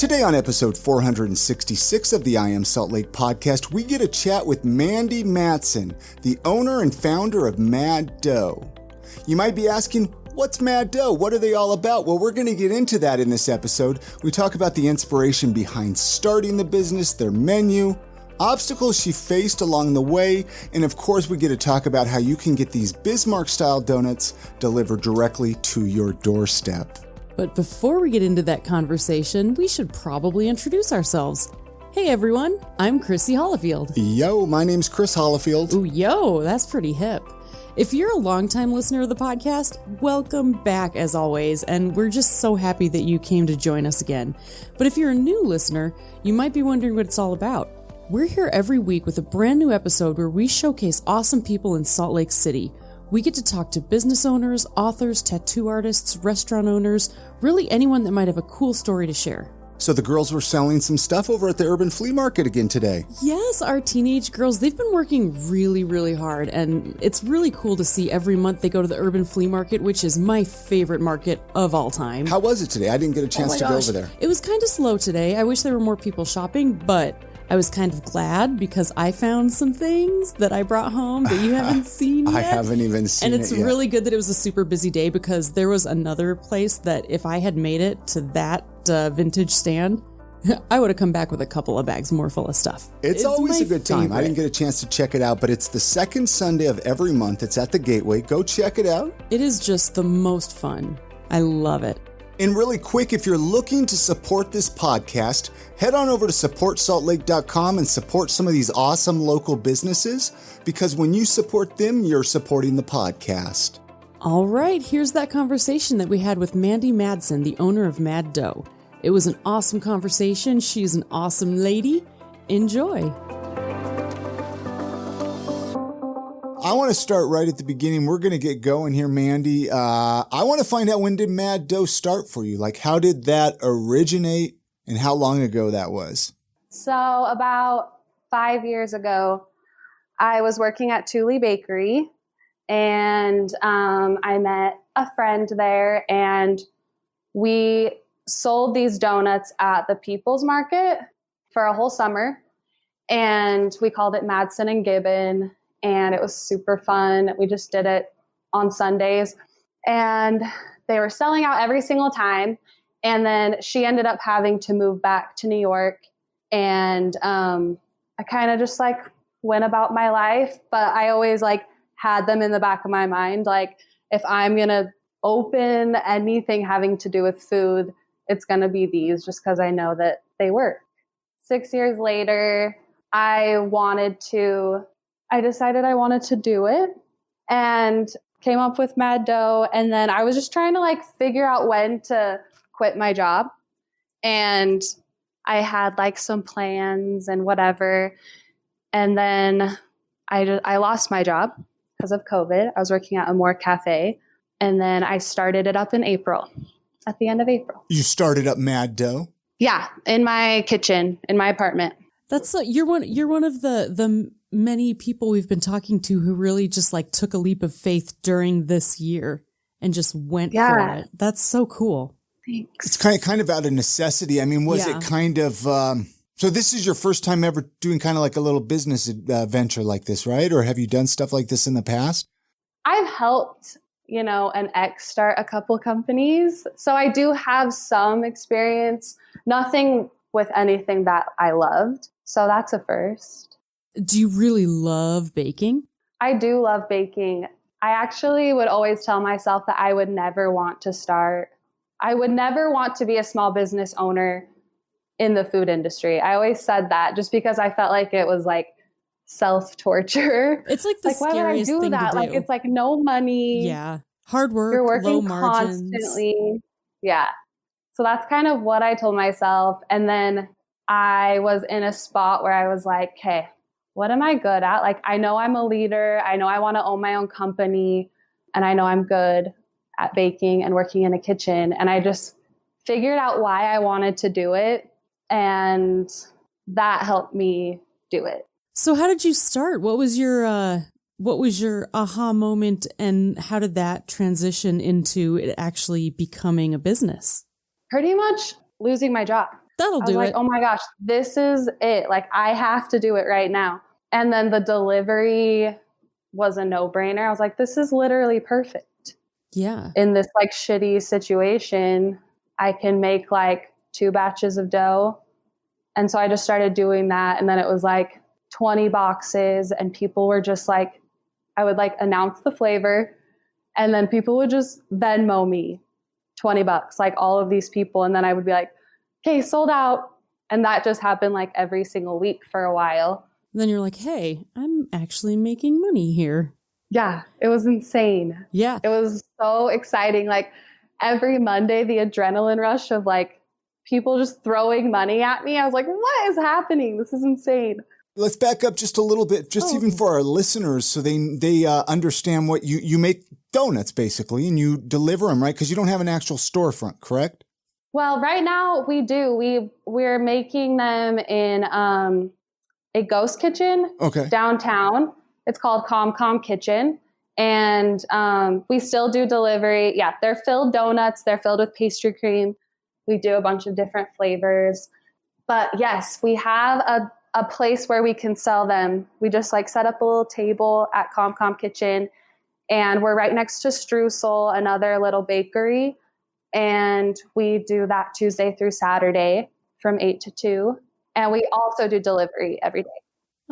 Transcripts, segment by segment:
Today on episode 466 of the I Am Salt Lake podcast, we get a chat with Mandy Madsen, the owner and founder of Mad Dough. You might be asking, what's Mad Dough? What are they all about? Well, we're going to get into that in this episode. We talk about the inspiration behind starting the business, their menu, obstacles she faced along the way, and of course we get to talk about how you can get these Bismarck-style donuts delivered directly to your doorstep. But before we get into that conversation, we should probably introduce ourselves. Hey everyone, I'm Chrissy Hollifield. Yo, my name's Chris Hollifield. Ooh, yo, that's pretty hip. If you're a longtime listener of the podcast, welcome back as always, and we're just so happy that you came to join us again. But if you're a new listener, you might be wondering what it's all about. We're here every week with a brand new episode where we showcase awesome people in Salt Lake City. We get to talk to business owners, authors, tattoo artists, restaurant owners, really anyone that might have a cool story to share. So the girls were selling some stuff over at the Urban Flea Market again today. Yes, our teenage girls, they've been working really, really hard, and it's really cool to see every month they go to the Urban Flea Market, which is my favorite market of all time. How was it today? I didn't get a chance to go over there. It was kind of slow today. I wish there were more people shopping, but I was kind of glad because I found some things that I brought home that you haven't seen yet. I haven't even seen it yet. And it's really good that it was a super busy day because there was another place that if I had made it to that vintage stand, I would have come back with a couple of bags more full of stuff. It's always a good time. I didn't get a chance to check it out, but it's the second Sunday of every month. It's at the Gateway. Go check it out. It is just the most fun. I love it. And really quick, if you're looking to support this podcast, head on over to supportsaltlake.com and support some of these awesome local businesses, because when you support them, you're supporting the podcast. All right, here's that conversation that we had with Mandy Madsen, the owner of Mad Dough. It was an awesome conversation. She's an awesome lady. Enjoy. I want to start right at the beginning. We're going to get going here, Mandy. I want to find out, when did Mad Dough start for you? Like, how did that originate and how long ago that was? So about 5 years ago, I was working at Thule Bakery, and I met a friend there, and we sold these donuts at the People's Market for a whole summer, and we called it Madsen and Gibbon. And it was super fun. We just did it on Sundays, and they were selling out every single time. And then she ended up having to move back to New York, and I kind of just went about my life, but I always had them in the back of my mind. If I'm going to open anything having to do with food, it's going to be these, just because I know that they work. 6 years later, I decided I wanted to do it and came up with Mad Dough. And then I was just trying to figure out when to quit my job. And I had some plans and whatever. And then I lost my job because of COVID. I was working at a More Cafe. And then I started it up in April, at the end of April. You started up Mad Dough? Yeah, in my kitchen, in my apartment. That's you're one of the many people we've been talking to who really just took a leap of faith during this year and just went for it. That's so cool. Thanks. It's kind of out of necessity. I mean, was it kind of, so this is your first time ever doing kind of a little business venture like this, right? Or have you done stuff like this in the past? I've helped, an ex start a couple companies. So I do have some experience, nothing with anything that I loved. So that's a first. Do you really love baking? I do love baking. I actually would always tell myself that I would never want to start. I would never want to be a small business owner in the food industry. I always said that just because I felt like it was self-torture. It's the scariest why would I do thing that? to do. It's no money. Yeah. Hard work, you're working low margins. constantly. Yeah. So that's kind of what I told myself. And then I was in a spot where I was hey, what am I good at? I know I'm a leader. I know I want to own my own company, and I know I'm good at baking and working in a kitchen. And I just figured out why I wanted to do it, and that helped me do it. So how did you start? What was your aha moment, and how did that transition into it actually becoming a business? Pretty much losing my job. That'll I was do like, it. oh my gosh, this is it. Like, I have to do it right now. And then the delivery was a no-brainer. I was like, this is literally perfect. Yeah. In this like shitty situation, I can make like 2 batches of dough. And so I just started doing that. And then it was like 20 boxes, and people were just like, I would like announce the flavor, and then people would just Venmo me $20, like all of these people. And then I would be like, okay, sold out. And that just happened like every single week for a while. And then you're like, hey, I'm actually making money here. Yeah, it was insane. Yeah. It was so exciting. Like every Monday, the adrenaline rush of like people just throwing money at me. I was like, what is happening? This is insane. Let's back up just a little bit, just even for our listeners, so they understand what you make donuts basically, and you deliver them, right? Because you don't have an actual storefront, correct? Well, right now we do. We're making them in a ghost kitchen downtown. It's called Com Kitchen, and we still do delivery. Yeah, they're filled donuts. They're filled with pastry cream. We do a bunch of different flavors. But yes, we have a place where we can sell them. We just like set up a little table at Com Kitchen, and we're right next to Streusel, another little bakery. And we do that Tuesday through Saturday from 8 to 2. And we also do delivery every day.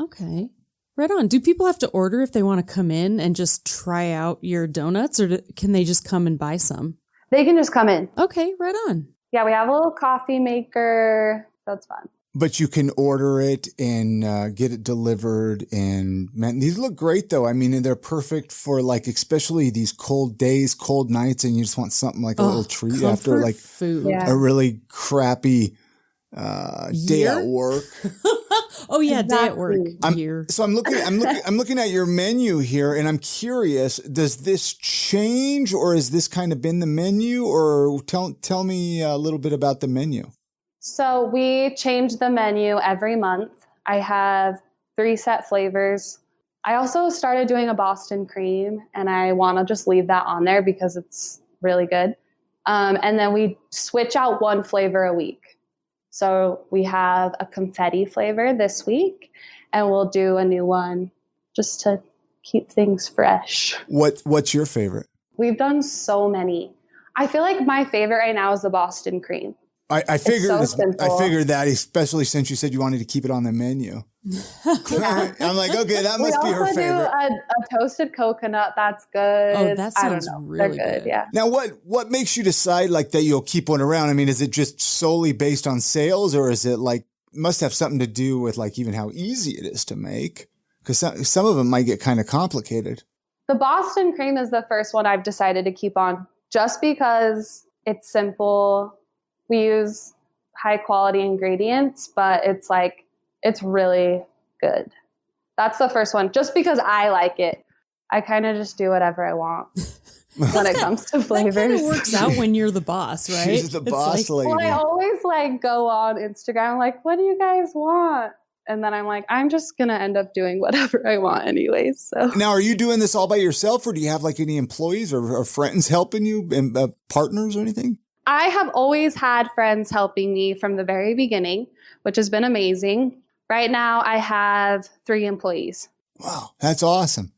Okay. Right on. Do people have to order if they want to come in and just try out your donuts, or can they just come and buy some? They can just come in. Okay, right on. Yeah, we have a little coffee maker. That's fun. But you can order it and get it delivered. And man, these look great though. I mean, they're perfect for like, especially these cold days, cold nights, and you just want something like a little treat after like food. a really crappy day at work. Oh yeah, exactly. Day at work. So I'm looking at your menu here, and I'm curious, does this change, or has this kind of been the menu, or tell me a little bit about the menu? So we change the menu every month. I have 3 set flavors. I also started doing a Boston cream, and I want to just leave that on there because it's really good. And then we switch out 1 flavor a week. So we have a confetti flavor this week, and we'll do a new one just to keep things fresh. What's your favorite? We've done so many. I feel like my favorite right now is the Boston cream. I figured so I figured that, especially since you said you wanted to keep it on the menu. I'm like, okay, that must be her favorite. We also do a toasted coconut. That's good. Oh, that sounds really They're good. Yeah. Now, what makes you decide like that you'll keep one around? I mean, is it just solely based on sales, or is it like must have something to do with like even how easy it is to make? Because some of them might get kind of complicated. The Boston cream is the first one I've decided to keep on, just because it's simple. We use high quality ingredients, but it's really good. That's the first one, just because I like it. I kind of just do whatever I want when it comes to flavors. That kind of works out when you're the boss, right? She's the boss lady. Well, I always like go on Instagram, like, what do you guys want? And then I'm like, I'm just going to end up doing whatever I want anyways. So now, are you doing this all by yourself, or do you have like any employees or friends helping you, and partners or anything? I have always had friends helping me from the very beginning, which has been amazing. Right now, I have 3 employees. Wow, that's awesome.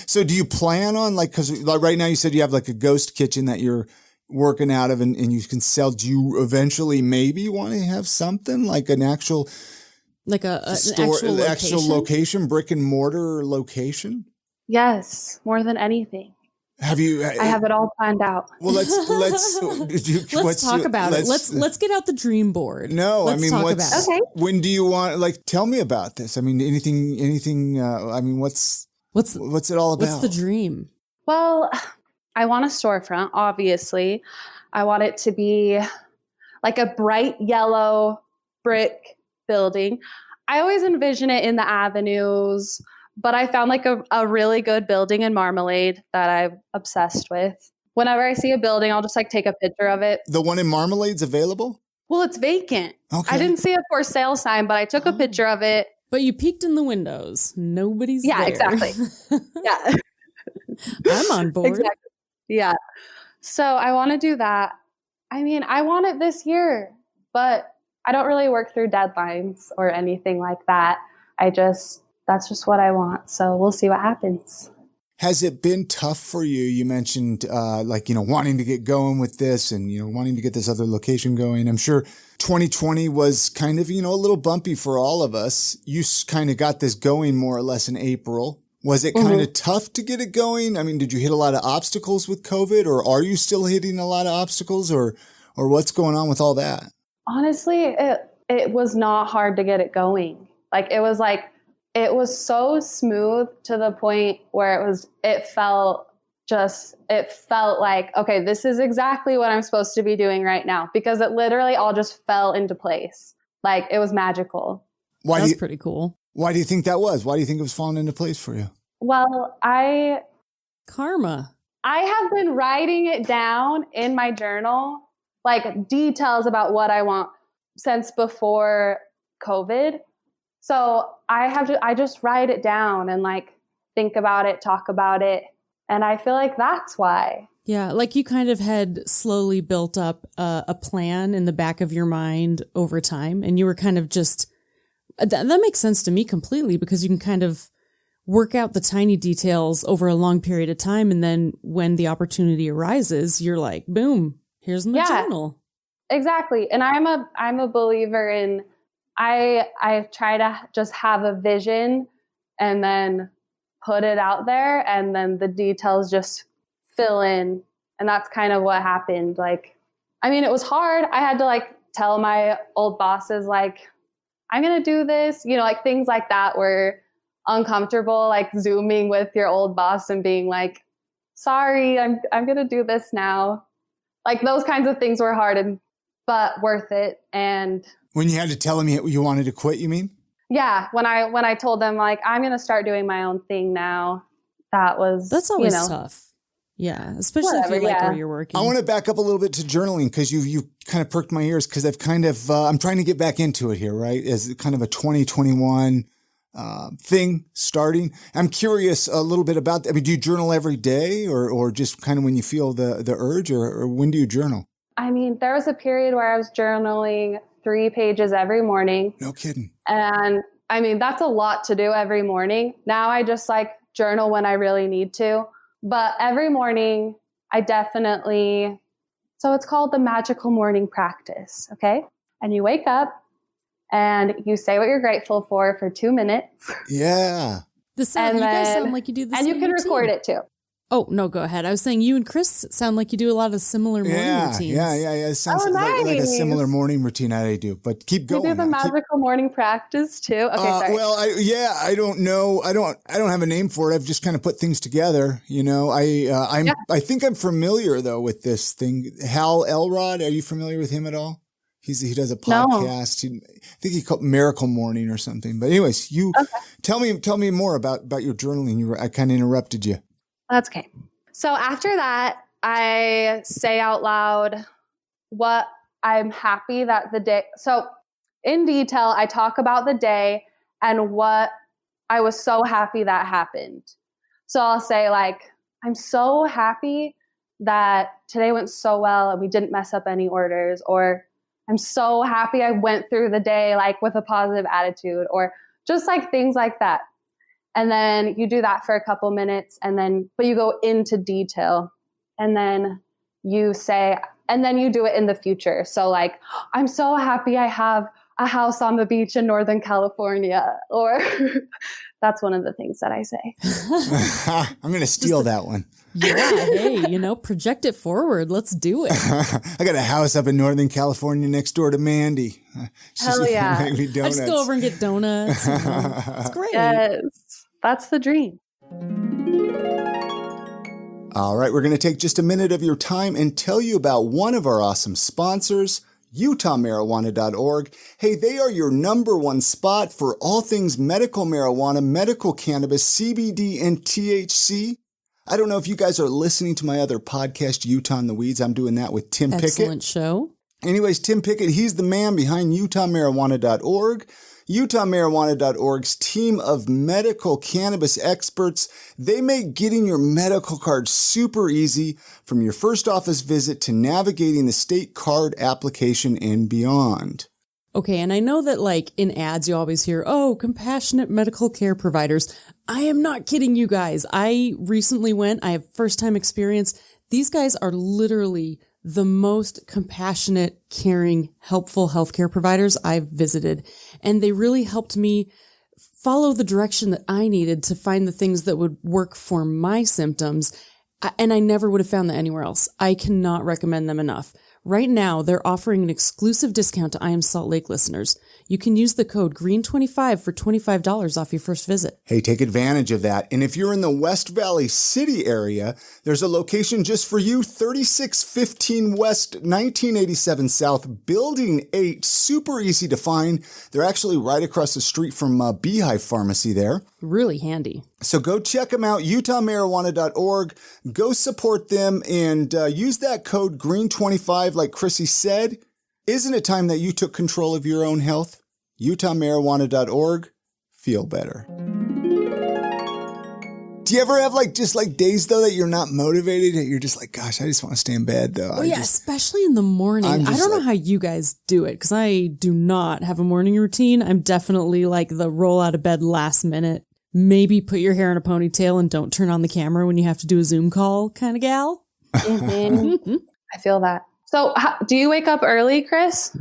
So do you plan on because like right now you said you have like a ghost kitchen that you're working out of and you can sell. Do you eventually maybe want to have something like an actual like an actual location, brick and mortar location? Yes, more than anything. Have you? I have it all planned out. Well, let's talk about it. Let's get out the dream board. No, let's talk about it. Okay. When do you want? Tell me about this. I mean, anything. I mean, what's it all about? What's the dream? Well, I want a storefront. Obviously, I want it to be like a bright yellow brick building. I always envision it in the avenues. But I found like a really good building in Marmalade that I'm obsessed with. Whenever I see a building, I'll just like take a picture of it. The one in Marmalade's available? Well, it's vacant. Okay. I didn't see a for sale sign, but I took a picture of it. But you peeked in the windows. Nobody's there. Yeah, exactly. Yeah. I'm on board. Exactly. Yeah. So I want to do that. I mean, I want it this year, but I don't really work through deadlines or anything like that. That's just what I want. So we'll see what happens. Has it been tough for you? You mentioned, wanting to get going with this and, wanting to get this other location going. I'm sure 2020 was kind of, a little bumpy for all of us. You kind of got this going more or less in April. Was it kind of tough to get it going? I mean, did you hit a lot of obstacles with COVID, or are you still hitting a lot of obstacles, or what's going on with all that? Honestly, it was not hard to get it going. It was so smooth to the point where it felt like, okay, this is exactly what I'm supposed to be doing right now, because it literally all just fell into place. Like, it was magical. That's pretty cool. Why do you think that was? Why do you think it was falling into place for you? Well, Karma. I have been writing it down in my journal, like details about what I want since before COVID. So I just write it down and like think about it, talk about it. And I feel like that's why. Yeah. Like you kind of had slowly built up a plan in the back of your mind over time. And you were kind of just, that makes sense to me completely, because you can kind of work out the tiny details over a long period of time. And then when the opportunity arises, you're like, boom, here's my journal. Exactly. And I'm a believer in, I try to just have a vision and then put it out there, and then the details just fill in. And that's kind of what happened. Like, I mean, it was hard. I had to like tell my old bosses, like, I'm going to do this, like things like that were uncomfortable, like Zooming with your old boss and being like, sorry, I'm going to do this now. Like those kinds of things were hard, but worth it. And when you had to tell them you wanted to quit, you mean? Yeah. When I told them like, I'm going to start doing my own thing now, that's always tough. Yeah. Especially if you like where you're working. I want to back up a little bit to journaling, because you kind of perked my ears, because I've kind of, I'm trying to get back into it here, right? As kind of a 2021 thing starting. I'm curious a little bit about, I mean, do you journal every day or just kind of when you feel the urge, or when do you journal? I mean, there was a period where I was journaling 3 pages every morning. No kidding. And I mean, that's a lot to do every morning. Now I just like journal when I really need to. But every morning I definitely, so it's called the magical morning practice. Okay. And you wake up and you say what you're grateful for 2 minutes. Yeah. You guys sound like you do this. And you can record it too. Oh, no, go ahead. I was saying you and Chris sound like you do a lot of similar morning routines. Yeah. It sounds like a similar morning routine that I do, but keep going. You do the magical morning practice too? Okay, sorry. Well, I don't know. I don't have a name for it. I've just kind of put things together. I think I'm familiar though with this thing. Hal Elrod, are you familiar with him at all? He does a podcast. No. I think he called Miracle Morning or something. But anyways, tell me more about your journaling. I kind of interrupted you. That's okay. So after that, I say out loud what I'm happy that the day. So in detail, I talk about the day and what I was so happy that happened. So I'll say like, I'm so happy that today went so well and we didn't mess up any orders, or I'm so happy I went through the day like with a positive attitude, or just like things like that. And then you do that for a couple minutes, but you go into detail, and then you say, and then you do it in the future. So like, I'm so happy I have a house on the beach in Northern California, or that's one of the things that I say. I'm going to steal that one. Yeah. Hey, project it forward. Let's do it. I got a house up in Northern California next door to Mandy. Hell yeah. I just go over and get donuts. It's great. Yes. That's the dream. All right. We're going to take just a minute of your time and tell you about one of our awesome sponsors, UtahMarijuana.org. Hey, they are your #1 spot for all things medical marijuana, medical cannabis, CBD, and THC. I don't know if you guys are listening to my other podcast, Utah in the Weeds. I'm doing that with Tim Pickett. Excellent show. Anyways, Tim Pickett, he's the man behind UtahMarijuana.org. UtahMarijuana.org's team of medical cannabis experts, they make getting your medical card super easy, from your first office visit to navigating the state card application and beyond. Okay, and I know that like in ads you always hear, oh, compassionate medical care providers. I am not kidding you guys. I recently went, I have first time experience. These guys are literally the most compassionate, caring, helpful healthcare providers I've visited. And they really helped me follow the direction that I needed to find the things that would work for my symptoms. And I never would have found that anywhere else. I cannot recommend them enough. Right now, they're offering an exclusive discount to I Am Salt Lake listeners. You can use the code GREEN25 for $25 off your first visit. Hey, take advantage of that. And if you're in the West Valley City area, there's a location just for you, 3615 West, 1987 South, Building 8. Super easy to find. They're actually right across the street from Beehive Pharmacy there. Really handy. So go check them out, utahmarijuana.org. Go support them and use that code GREEN25 like Chrissy said. Isn't it time that you took control of your own health? utahmarijuana.org. Feel better. Do you ever have just days though that you're not motivated, that you're just like, gosh, I just want to stay in bed though? Oh, especially in the morning. I don't know how you guys do it because I do not have a morning routine. I'm definitely like the roll out of bed last minute. Maybe put your hair in a ponytail and don't turn on the camera when you have to do a Zoom call kind of gal. Mm-hmm. I feel that. So do you wake up early, Chris?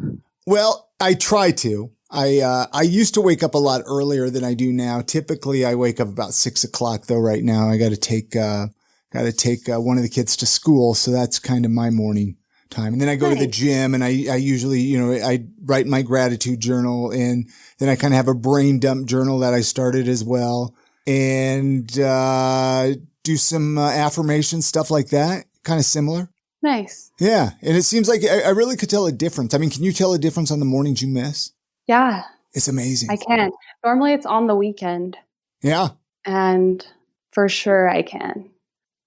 Well, I try to. I used to wake up a lot earlier than I do now. Typically, I wake up about 6 o'clock though. Right now, I got to take one of the kids to school. So that's kind of my morning time. And then I go to the gym and I usually, I write my gratitude journal and then I kind of have a brain dump journal that I started as well and, do some affirmation stuff like that. Kind of similar. Nice. Yeah. And it seems like I really could tell a difference. I mean, can you tell a difference on the mornings you miss? Yeah. It's amazing. I can. Normally it's on the weekend. Yeah. And for sure I can.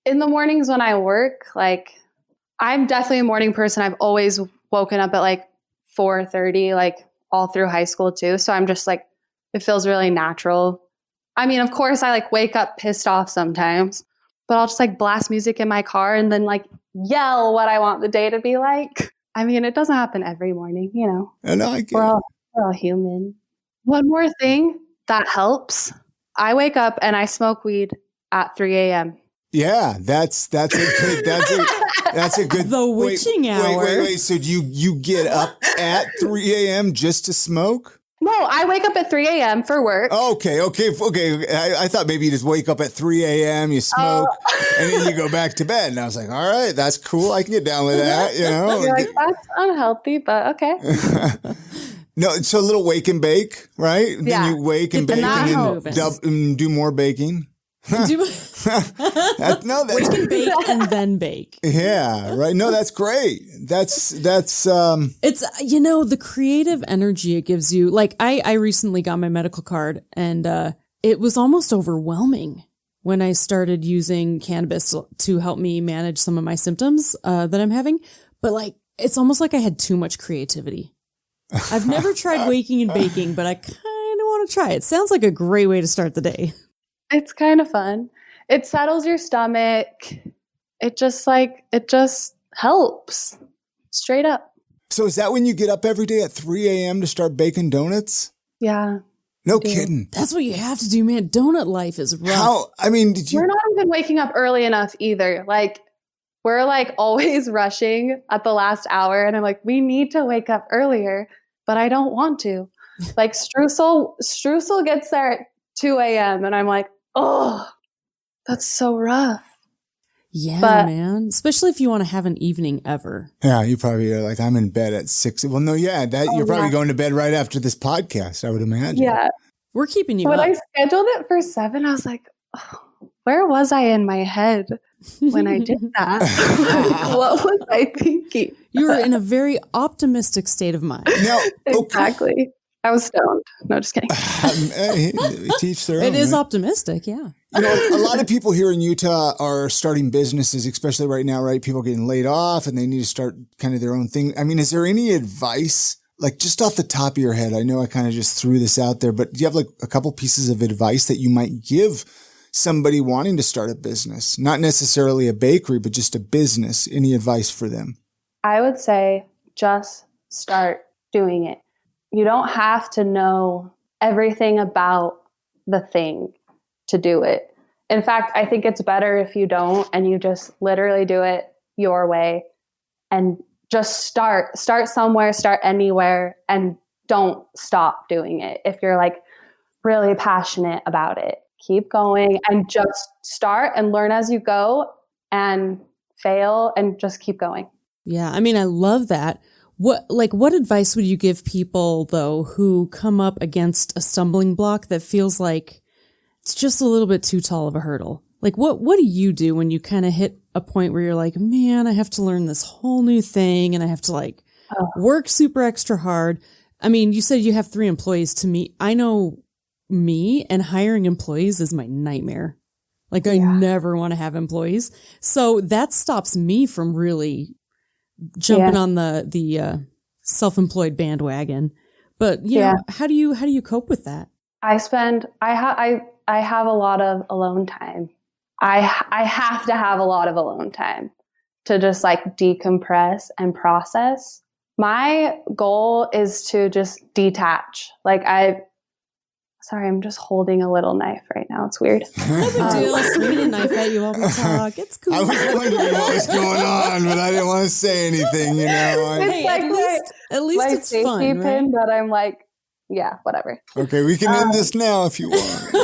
In the mornings when I work, I'm definitely a morning person. I've always woken up at 4:30, all through high school too. So I'm just it feels really natural. I mean, of course I wake up pissed off sometimes, but I'll just blast music in my car and then yell what I want the day to be like. I mean, it doesn't happen every morning, I know, I get we're all human. One more thing that helps. I wake up and I smoke weed at 3 a.m. Yeah, that's a good The witching hour. Wait. So do you get up at 3 a.m. just to smoke? No, I wake up at 3 a.m. for work. Okay. I thought maybe you just wake up at 3 a.m., you smoke, and then you go back to bed. And I was like, all right, that's cool. I can get down with that, You're that's unhealthy, but okay. No, it's a little wake and bake, right? Yeah. Then you wake and bake and then do more baking. Wake and bake and then bake. Yeah, right. No, that's great. That's it's the creative energy it gives you. I recently got my medical card and it was almost overwhelming when I started using cannabis to help me manage some of my symptoms that I'm having. But it's almost like I had too much creativity. I've never tried waking and baking, but I kind of want to try it. Sounds like a great way to start the day. It's kind of fun. It settles your stomach. It just helps. Straight up. So is that when you get up every day at 3 a.m. to start baking donuts? Yeah. No kidding. That's what you have to do, man. Donut life is rough. We're not even waking up early enough either. We're always rushing at the last hour. And I'm we need to wake up earlier, but I don't want to. Streusel gets there at 2 a.m. and I'm oh, that's so rough. Yeah, man. Especially if you want to have an evening ever. Yeah, you probably are I'm in bed at 6. Well, no, yeah, you're probably going to bed right after this podcast, I would imagine. Yeah. We're keeping you when up. I scheduled it for 7, I was where was I in my head when I did that? What was I thinking? You were in a very optimistic state of mind. No, exactly. I was stoned. No, just kidding. Teach their own. It is optimistic, yeah. A lot of people here in Utah are starting businesses, especially right now, right? People getting laid off and they need to start kind of their own thing. I mean, is there any advice, just off the top of your head? I know I kind of just threw this out there, but do you have a couple pieces of advice that you might give somebody wanting to start a business? Not necessarily a bakery, but just a business. Any advice for them? I would say just start doing it. you don't have to know everything about the thing to do it. In fact, I think it's better if you don't and you just literally do it your way and just start somewhere, start anywhere, and don't stop doing it. If you're like really passionate about it, keep going and just start and learn as you go and fail and just keep going. Yeah. I mean, I love that. What advice would you give people though, who come up against a stumbling block that feels like it's just a little bit too tall of a hurdle? Like what do you do when you kind of hit a point where you're like, man, I have to learn this whole new thing and I have to like work super extra hard. I mean, you said you have 3 employees. To me, I know me and hiring employees is my nightmare. Like I never want to have employees. So that stops me from really jumping on the self-employed bandwagon. But you know, how do you cope with that? I have a lot of alone time. I have to have a lot of alone time to just like decompress and process. My goal is to just detach. Like sorry, I'm just holding a little knife right now. It's weird. No big deal. Swinging a knife at you while we talk. It's cool. I was wondering what was going on, but I didn't want to say anything, you know. It's like at least my it's safety fun, pin, right? but I'm like, yeah, whatever. Okay, we can end this now if you want.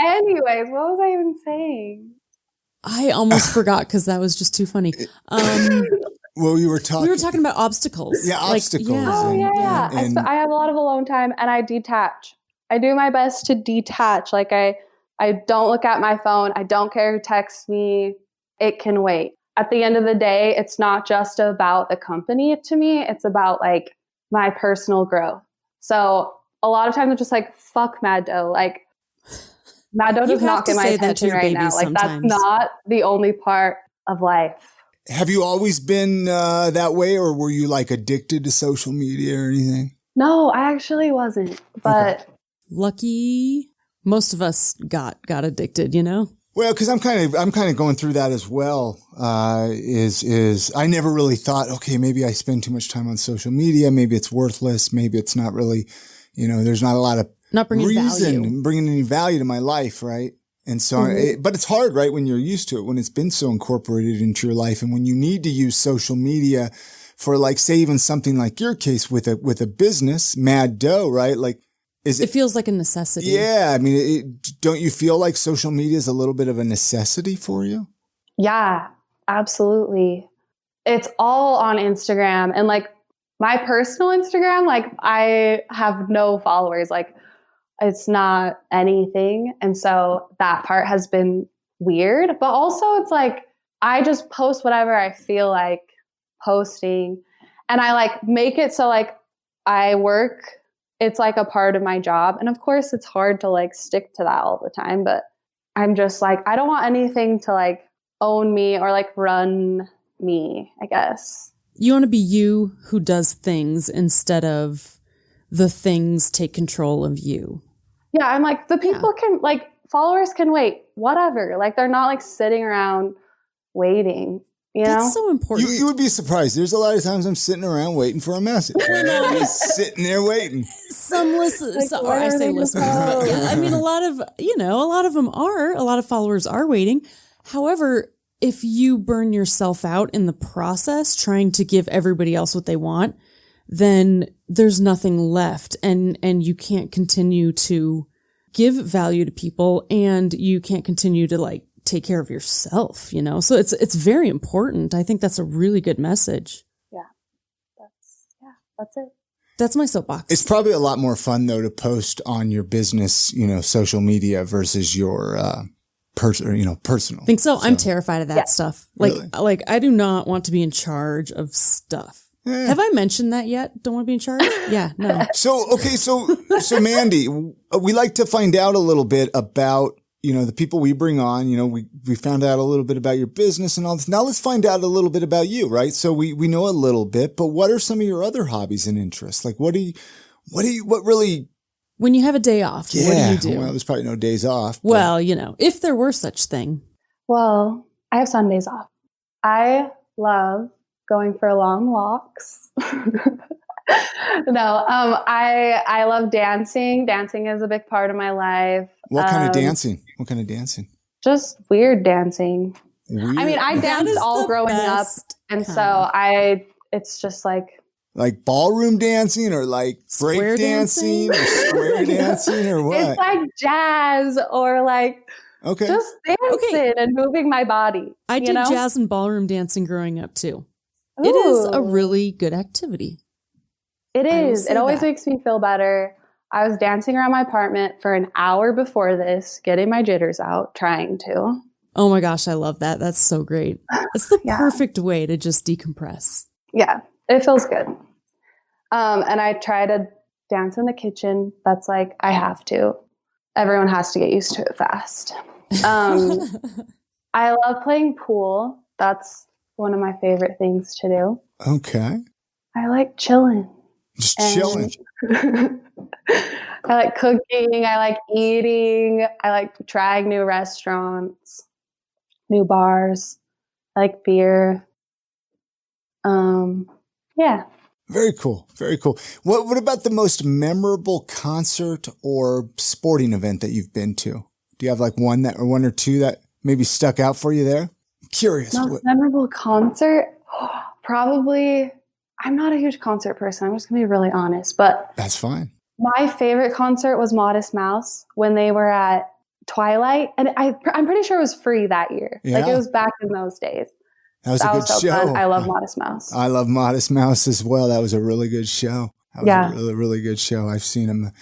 Anyways, what was I even saying? I almost forgot because that was just too funny. Well, we were talking about obstacles. Yeah, obstacles. Oh, yeah. I have a lot of alone time and I detach. I do my best to detach. Like I don't look at my phone. I don't care who texts me. It can wait. At the end of the day, it's not just about the company to me. It's about like my personal growth. So a lot of times I'm just like, fuck Mad Dough. Like Mad Dough does not get my attention right now. Like that's not the only part of life. Have you always been that way, or were you like addicted to social media or anything? No, I actually wasn't. But lucky, most of us got addicted, you know. Well, because I'm kind of going through that as well. Is I never really thought, okay, maybe I spend too much time on social media. Maybe it's worthless. Maybe it's not really, you know, there's not a lot of bringing any value to my life, right? And so, but it's hard, right? When you're used to it, when it's been so incorporated into your life, and when you need to use social media for, like, say, even something like your case with a business, Mad Dough, right? Like, it feels like a necessity. Yeah, I mean, don't you feel like social media is a little bit of a necessity for you? Yeah, absolutely. It's all on Instagram, and like my personal Instagram, like I have no followers, like. It's not anything. And so that part has been weird, but also it's like, I just post whatever I feel like posting, and I like make it so like I work, it's like a part of my job. And of course it's hard to like stick to that all the time, but I'm just like, I don't want anything to like own me or like run me, I guess. You want to be you who does things instead of the things take control of you. Yeah, I'm like, the people can, like, followers can wait, whatever. Like, they're not, like, sitting around waiting, you know? That's so important. You would be surprised. There's a lot of times I'm sitting around waiting for a message. I'm just sitting there waiting. Some listeners, or I say listeners, but yeah, I mean, a lot of followers are waiting. However, if you burn yourself out in the process trying to give everybody else what they want, then there's nothing left, and you can't continue to give value to people, and you can't continue to like take care of yourself, you know? So it's very important. I think that's a really good message. Yeah. That's it. That's my soapbox. It's probably a lot more fun though to post on your business, you know, social media versus your personal. Think so? I'm terrified of that stuff. Like Really? like I do not want to be in charge of stuff. Have I mentioned that yet? Don't want to be in charge? Yeah, no. So Mandy, we like to find out a little bit about, you know, the people we bring on. You know, we found out a little bit about your business and all this. Now let's find out a little bit about you, right? So we know a little bit, but what are some of your other hobbies and interests? Like what really? When you have a day off, what do you do? Well, there's probably no days off. But. Well, you know, if there were such thing. Well, I have Sundays off. I love going for long walks. No, I love dancing. Dancing is a big part of my life. What kind of dancing? What kind of dancing? Just weird dancing. Weird. I mean, I danced all growing up, and so it's just like ballroom dancing or like break dancing or square dancing or what? It's like jazz or like just dancing and moving my body. I did jazz and ballroom dancing growing up too. Ooh. It is a really good activity. It is. It always makes me feel better. I was dancing around my apartment for an hour before this, getting my jitters out, trying to. Oh my gosh, I love that. That's so great. It's the perfect way to just decompress. Yeah, it feels good. And I try to dance in the kitchen. That's like, I have to. Everyone has to get used to it fast. I love playing pool. That's one of my favorite things to do. Okay. I like chilling. Just chilling. I like cooking. I like eating. I like trying new restaurants, new bars. I like beer. Yeah. Very cool. Very cool. What about the most memorable concert or sporting event that you've been to? Do you have like one or two that maybe stuck out for you there? I'm curious. Most memorable concert? Probably. I'm not a huge concert person. I'm just going to be really honest, but that's fine. My favorite concert was Modest Mouse when they were at Twilight. And I'm pretty sure it was free that year. Yeah. Like it was back in those days. That was a good show. Fun. I love Modest Mouse. I love Modest Mouse as well. That was a really good show. That was a really, really good show. I've seen them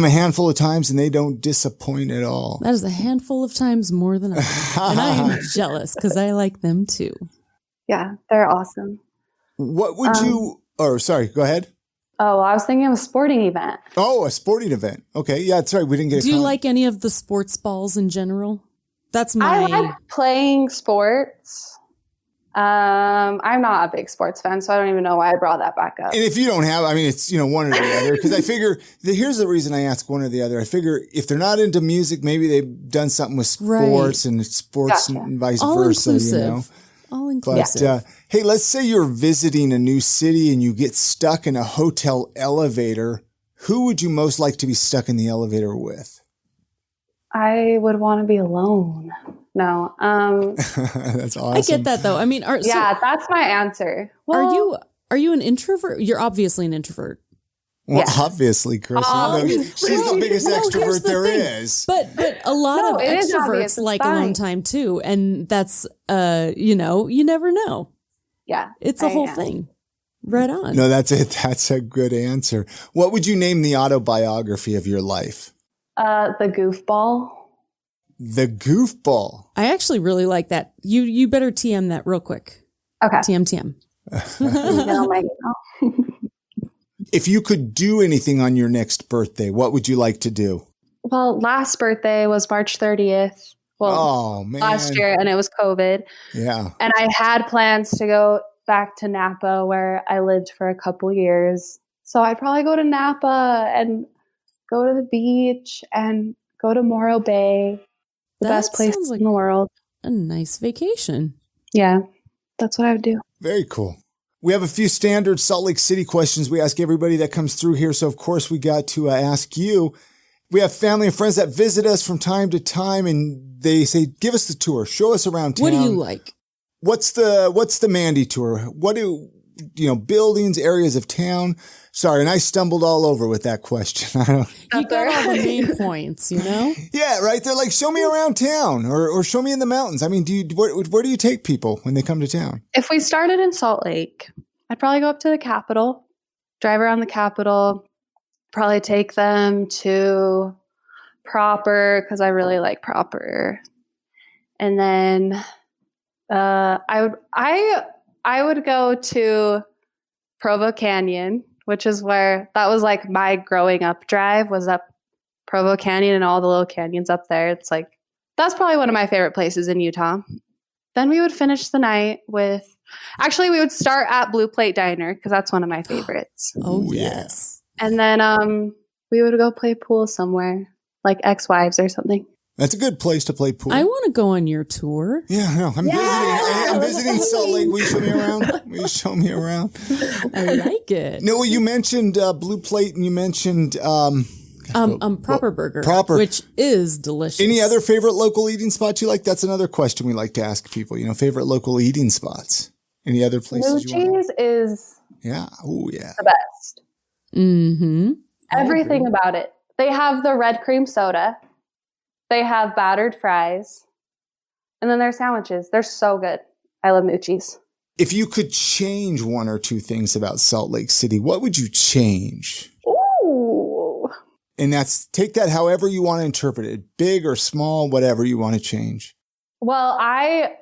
a handful of times and they don't disappoint at all. That is a handful of times more than I am. And I am jealous because I like them too. Yeah, they're awesome. What would sorry, go ahead. Oh, I was thinking of a sporting event. Oh, a sporting event. Okay. Yeah, that's right. We didn't get Do you like any of the sports balls in general? That's my... I like playing sports. I'm not a big sports fan, so I don't even know why I brought that back up. And if you don't have, I mean, it's, one or the other, because I figure here's the reason I ask one or the other. I figure if they're not into music, maybe they've done something with sports and sports and vice versa, inclusive. All inclusive. But, hey, let's say you're visiting a new city and you get stuck in a hotel elevator. Who would you most like to be stuck in the elevator with? I would want to be alone. No. That's awesome. I get that though. I mean, that's my answer. Well, are you an introvert? You're obviously an introvert. Well, obviously, Chris. She's the biggest extrovert there is. But a lot of extroverts like alone time too. And that's, you never know. Yeah. It's a whole thing. Right on. No, that's it. That's a good answer. What would you name the autobiography of your life? The Goofball. The Goofball. I actually really like that. You better TM that real quick. Okay. TM. If you could do anything on your next birthday, what would you like to do? Well, last birthday was March 30th. Well, last year, and it was COVID. Yeah. And I had plans to go back to Napa where I lived for a couple years. So I'd probably go to Napa and go to the beach and go to Morro Bay, the best place in the world. A nice vacation. Yeah, that's what I would do. Very cool. We have a few standard Salt Lake City questions we ask everybody that comes through here. So, of course, we got to ask you. We have family and friends that visit us from time to time, and they say, give us the tour. Show us around town. What do you like? What's the Mandy tour? What do, buildings, areas of town? Sorry, and I stumbled all over with that question. You got all the main points, Yeah, right. They're like, show me around town or show me in the mountains. I mean, where do you take people when they come to town? If we started in Salt Lake, I'd probably go up to the Capitol, drive around the Capitol, probably take them to Proper because I really like Proper. And then I would go to Provo Canyon, which is where that was like my growing up drive was up Provo Canyon and all the little canyons up there. It's like, that's probably one of my favorite places in Utah. Then we would finish the night we would start at Blue Plate Diner because that's one of my favorites. Oh, yes. And then we would go play pool somewhere, like Ex-Wives or something. That's a good place to play pool. I want to go on your tour. Yeah, no, I'm visiting Salt Lake. Will you show me around? Will you show me around? I like it. No, well, you mentioned Blue Plate, and you mentioned Proper Burger, which is delicious. Any other favorite local eating spots you like? That's another question we like to ask people. Favorite local eating spots. Any other places you want? Cheese is the best. Mm-hmm. Everything about it. They have the red cream soda. They have battered fries. And then their sandwiches. They're so good. I love Moochie's. If you could change one or two things about Salt Lake City, what would you change? Ooh. And take that however you want to interpret it, big or small, whatever you want to change. Well, I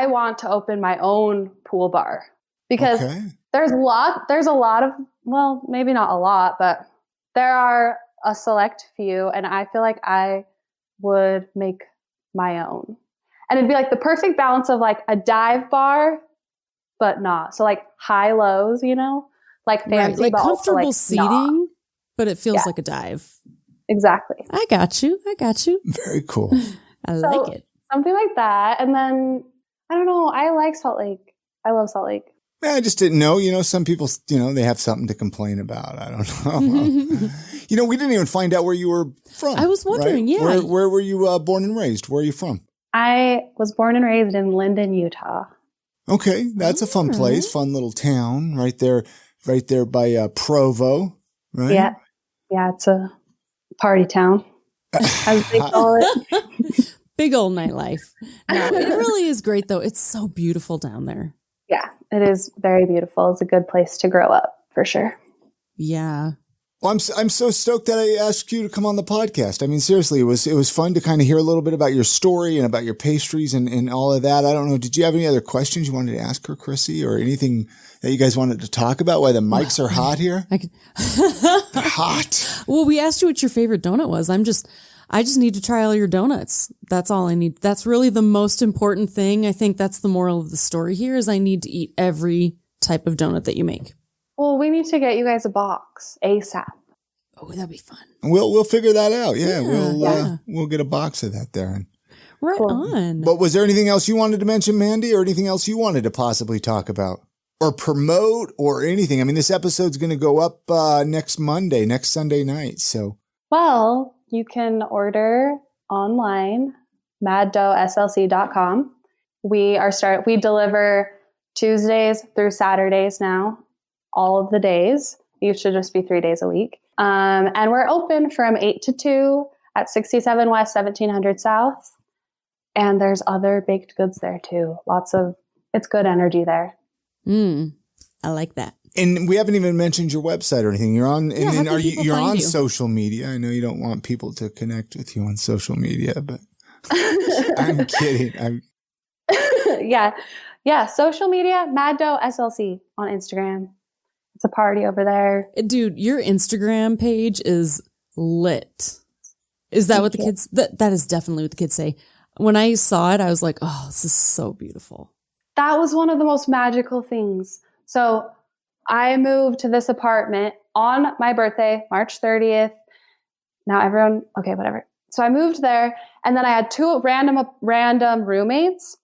want to open my own pool bar because there's a lot of, well, maybe not a lot, but there are a select few, and I feel like I would make my own. And it'd be like the perfect balance of like a dive bar, but not. So like high lows, like fancy, right, like but comfortable also, like, seating, but it feels like a dive. Exactly. I got you. Very cool. I like it. Something like that. And then, I don't know. I like Salt Lake. I love Salt Lake. I just didn't know. Some people, they have something to complain about. I don't know. We didn't even find out where you were from. I was wondering, right? yeah. Where were you born and raised? Where are you from? I was born and raised in Linden, Utah. Okay. That's a fun place. Fun little town right there by Provo, right? Yeah. Yeah. It's a party town, as they call it. Big old nightlife. No, it really is great, though. It's so beautiful down there. Yeah, it is very beautiful. It's a good place to grow up, for sure. Yeah. Well, I'm so stoked that I asked you to come on the podcast. I mean, seriously, it was fun to kind of hear a little bit about your story and about your pastries and all of that. I don't know. Did you have any other questions you wanted to ask her, Chrissy, or anything that you guys wanted to talk about? Why the mics are hot here? They're hot. Well, we asked you what your favorite donut was. I just need to try all your donuts. That's all I need. That's really the most important thing. I think that's the moral of the story here is I need to eat every type of donut that you make. Well, we need to get you guys a box ASAP. Oh, that'd be fun. We'll figure that out. Yeah, we'll get a box of that there. Right on. But was there anything else you wanted to mention, Mandy, or anything else you wanted to possibly talk about or promote or anything? I mean, this episode's going to go up next Sunday night. So, well, you can order online, maddoughslc.com. We deliver Tuesdays through Saturdays now, all of the days. You should just be 3 days a week. And we're open from 8 to 2 at 67 West, 1700 South. And there's other baked goods there too. It's good energy there. I like that. And we haven't even mentioned your website or anything. You're on, you're on you? social media. I know you don't want people to connect with you on social media, but I'm kidding. Yeah. Social media, Mad Dough SLC on Instagram. It's a party over there. Dude, your Instagram page is lit. Is that what the kids, that is definitely what the kids say. When I saw it, I was like, oh, this is so beautiful. That was one of the most magical things. So I moved to this apartment on my birthday, March 30th. Now everyone, okay, whatever. So I moved there, and then I had two random roommates,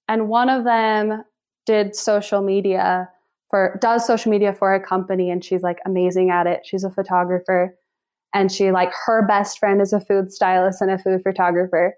and one of them does social media for a company, and she's like amazing at it. She's a photographer, and her best friend is a food stylist and a food photographer.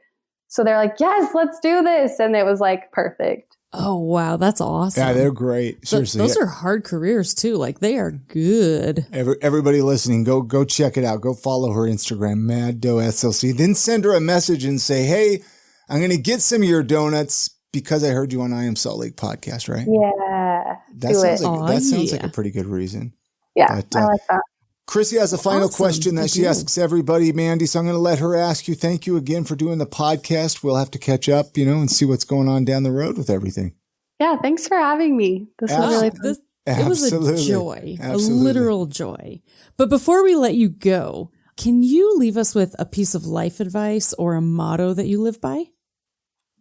So they're like, yes, let's do this. And it was like perfect. Oh, wow. That's awesome. Yeah, they're great. Seriously. Those are hard careers too. Like they are good. Everybody listening, go check it out. Go follow her Instagram, Mad Dough SLC. Then send her a message and say, hey, I'm going to get some of your donuts because I heard you on I Am Salt Lake podcast, right? Yeah. That sounds like a pretty good reason. Yeah, but, I like that. Chrissy has a final question that she asks everybody, Mandy. So I'm going to let her ask you. Thank you again for doing the podcast. We'll have to catch up, and see what's going on down the road with everything. Yeah. Thanks for having me. This was really fun. It was a joy, a literal joy. But before we let you go, can you leave us with a piece of life advice or a motto that you live by?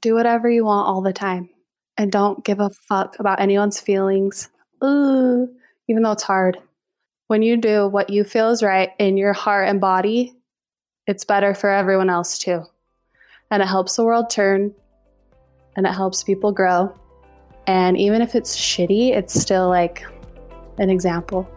Do whatever you want all the time and don't give a fuck about anyone's feelings. Ooh, even though it's hard. When you do what you feel is right in your heart and body, it's better for everyone else too. and it helps the world turn, and it helps people grow. And even if it's shitty, it's still like an example.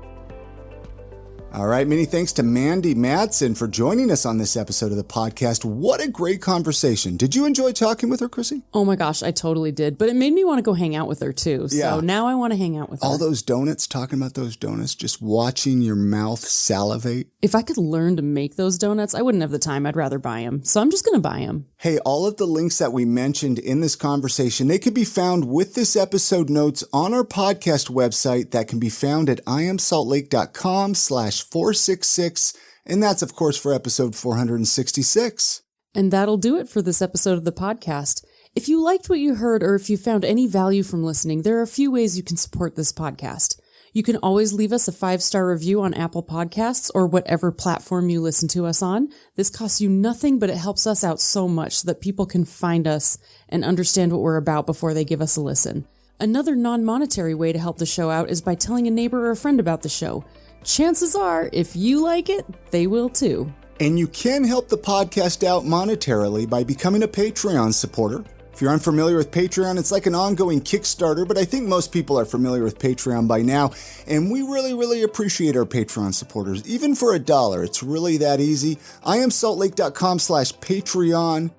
All right, many thanks to Mandy Madsen for joining us on this episode of the podcast. What a great conversation. Did you enjoy talking with her, Chrissy? Oh my gosh, I totally did. But it made me want to go hang out with her too. So now I want to hang out with her. All those donuts, talking about those donuts, just watching your mouth salivate. If I could learn to make those donuts, I wouldn't have the time. I'd rather buy them. So I'm just going to buy them. Hey, all of the links that we mentioned in this conversation, they could be found with this episode notes on our podcast website that can be found at iamsaltlake.com/466. And that's, of course, for episode 466. And that'll do it for this episode of the podcast. If you liked what you heard or if you found any value from listening, there are a few ways you can support this podcast. You can always leave us a 5-star review on Apple Podcasts or whatever platform you listen to us on. This costs you nothing, but it helps us out so much so that people can find us and understand what we're about before they give us a listen. Another non-monetary way to help the show out is by telling a neighbor or a friend about the show. Chances are, if you like it, they will too. And you can help the podcast out monetarily by becoming a Patreon supporter. If you're unfamiliar with Patreon, it's like an ongoing Kickstarter, but I think most people are familiar with Patreon by now, and we really, really appreciate our Patreon supporters. Even for $1, it's really that easy. iamsaltlake.com/Patreon.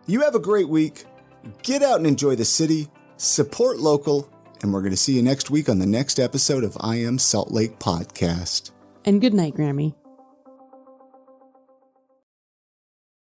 You have a great week. Get out and enjoy the city. Support local, and we're going to see you next week on the next episode of I Am Salt Lake Podcast. And good night, Grammy.